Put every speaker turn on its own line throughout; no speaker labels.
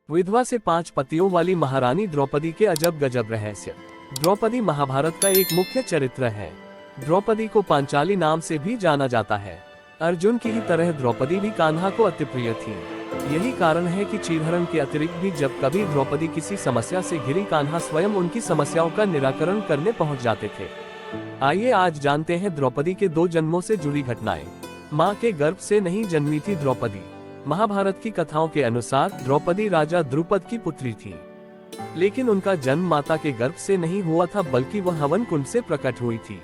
विधवा से 5 पतियों वाली महारानी द्रौपदी के अजब गजब रहस्य। द्रौपदी महाभारत का एक मुख्य चरित्र है। द्रौपदी को पांचाली नाम से भी जाना जाता है। अर्जुन की ही तरह द्रौपदी भी कान्हा को अति प्रिय थी। यही कारण है कि चीरहरण के अतिरिक्त भी जब कभी द्रौपदी किसी समस्या से घिरी, कान्हा स्वयं उनकी समस्याओं का निराकरण करने पहुंच जाते थे। आइए आज जानते हैं द्रौपदी के 2 जन्मों से जुड़ी घटनाएं। माँ के गर्भ से नहीं जन्मी थी द्रौपदी। महाभारत की कथाओं के अनुसार द्रौपदी राजा द्रुपद की पुत्री थी, लेकिन उनका जन्म माता के गर्भ से नहीं हुआ था, बल्कि वह हवन कुंड से प्रकट हुई थी।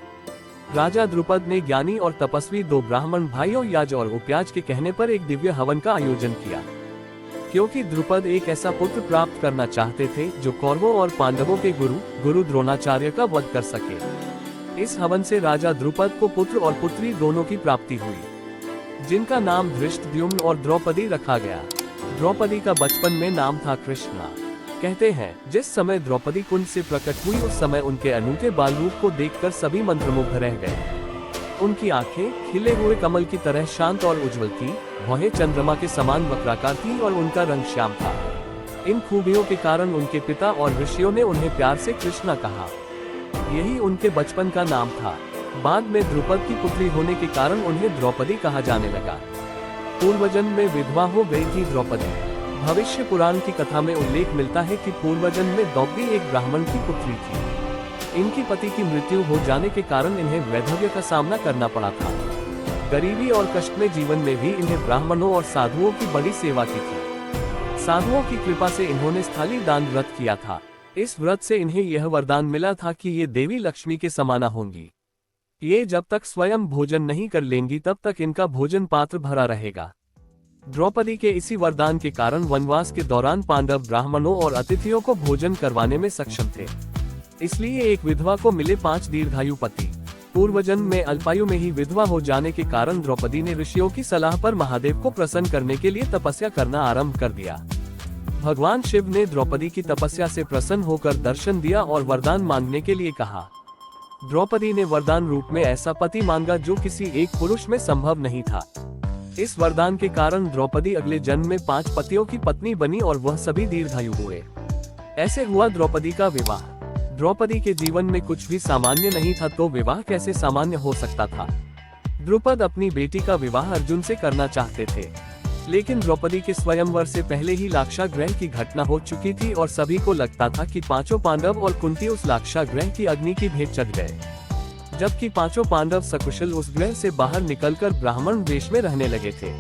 राजा द्रुपद ने ज्ञानी और तपस्वी 2 ब्राह्मण भाइयों याज और उपयाज के कहने पर एक दिव्य हवन का आयोजन किया, क्योंकि द्रुपद एक ऐसा पुत्र प्राप्त करना चाहते थे जो कौरवों और पांडवों के गुरु द्रोणाचार्य का वध कर सके। इस हवन से राजा द्रुपद को पुत्र और पुत्री दोनों की प्राप्ति हुई, जिनका नाम धृष्टद्युम्न और द्रौपदी रखा गया। द्रौपदी का बचपन में नाम था कृष्णा। कहते हैं जिस समय द्रौपदी कुंड से प्रकट हुई, उस समय उनके अनूठे बाल रूप को देखकर सभी मंत्रमुग्ध रह गए। उनकी आंखें खिले हुए कमल की तरह शांत और उज्जवल थी, भौहें चंद्रमा के समान वक्राकार थी और उनका रंग श्याम था। इन खूबियों के कारण उनके पिता और ऋषियों ने उन्हें प्यार से कृष्णा कहा। यही उनके बचपन का नाम था। बाद में द्रुपद की पुत्री होने के कारण उन्हें द्रौपदी कहा जाने लगा। पूर्वजन्म में विधवा हो गई थी द्रौपदी। भविष्य पुराण की कथा में उल्लेख मिलता है कि पूर्वजन्म में द्रौपदी एक ब्राह्मण की पुत्री थी। इनकी पति की मृत्यु हो जाने के कारण इन्हें वैधव्य का सामना करना पड़ा था। गरीबी और कष्ट में जीवन में भी इन्हें ब्राह्मणों और साधुओं की बड़ी सेवा की थी। साधुओं की कृपा से इन्होंने स्थाली दान व्रत किया था। इस व्रत से इन्हें यह वरदान मिला था कि ये देवी लक्ष्मी के समाना होंगी। ये जब तक स्वयं भोजन नहीं कर लेंगी, तब तक इनका भोजन पात्र भरा रहेगा। द्रौपदी के इसी वरदान के कारण वनवास के दौरान पांडव ब्राह्मणों और अतिथियों को भोजन करवाने में सक्षम थे। इसलिए एक विधवा को मिले 5 दीर्घायु पति। पूर्वजन्म में अल्पायु में ही विधवा हो जाने के कारण द्रौपदी ने ऋषियों की सलाह पर महादेव को प्रसन्न करने के लिए तपस्या करना आरंभ कर दिया। भगवान शिव ने द्रौपदी की तपस्या से प्रसन्न होकर दर्शन दिया और वरदान मांगने के लिए कहा। द्रौपदी ने वरदान रूप में ऐसा पति मांगा जो किसी एक पुरुष में संभव नहीं था। इस वरदान के कारण द्रौपदी अगले जन्म में 5 पतियों की पत्नी बनी और वह सभी दीर्घायु हुए। ऐसे हुआ द्रौपदी का विवाह। द्रौपदी के जीवन में कुछ भी सामान्य नहीं था, तो विवाह कैसे सामान्य हो सकता था। द्रुपद अपनी बेटी का विवाह अर्जुन से करना चाहते थे, लेकिन द्रौपदी के स्वयंवर से पहले ही लाक्षागृह की घटना हो चुकी थी और सभी को लगता था कि 5 पांडव और कुंती उस लाक्षागृह की अग्नि की भेंट चढ़ गए, जबकि 5 पांडव सकुशल उस गृह से बाहर निकलकर ब्राह्मण वेश में रहने लगे थे।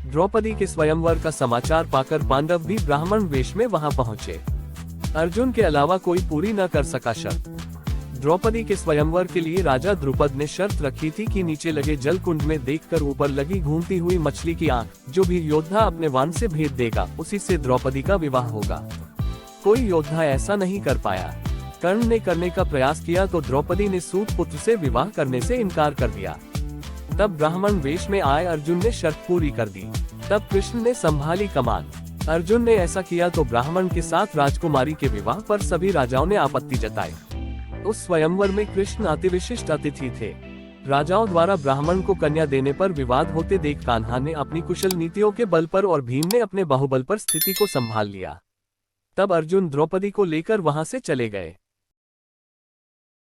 द्रौपदी के स्वयंवर का समाचार पाकर पांडव भी ब्राह्मण वेश में वहां पहुंचे। अर्जुन के अलावा कोई पूरी न कर सका शर्त। द्रौपदी के स्वयंवर के लिए राजा द्रुपद ने शर्त रखी थी कि नीचे लगे जल कुंड में देखकर ऊपर लगी घूमती हुई मछली की आंख जो भी योद्धा अपने वाण से भेद देगा, उसी से द्रौपदी का विवाह होगा। कोई योद्धा ऐसा नहीं कर पाया। कर्ण ने करने का प्रयास किया तो द्रौपदी ने सूत पुत्र से विवाह करने से इनकार कर दिया। तब ब्राह्मण वेश में आए अर्जुन ने शर्त पूरी कर दी। तब कृष्ण ने संभाली कमान। अर्जुन ने ऐसा किया तो ब्राह्मण के साथ राजकुमारी के विवाह पर सभी राजाओं ने आपत्ति जताई। उस स्वयंवर में कृष्ण अति विशिष्ट अतिथि थे। राजाओं द्वारा ब्राह्मण को कन्या देने पर विवाद होते देख कान्हा ने अपनी कुशल नीतियों के बल पर और भीम ने अपने बाहुबल पर स्थिति को संभाल लिया। तब अर्जुन द्रौपदी को लेकर वहां से चले गए।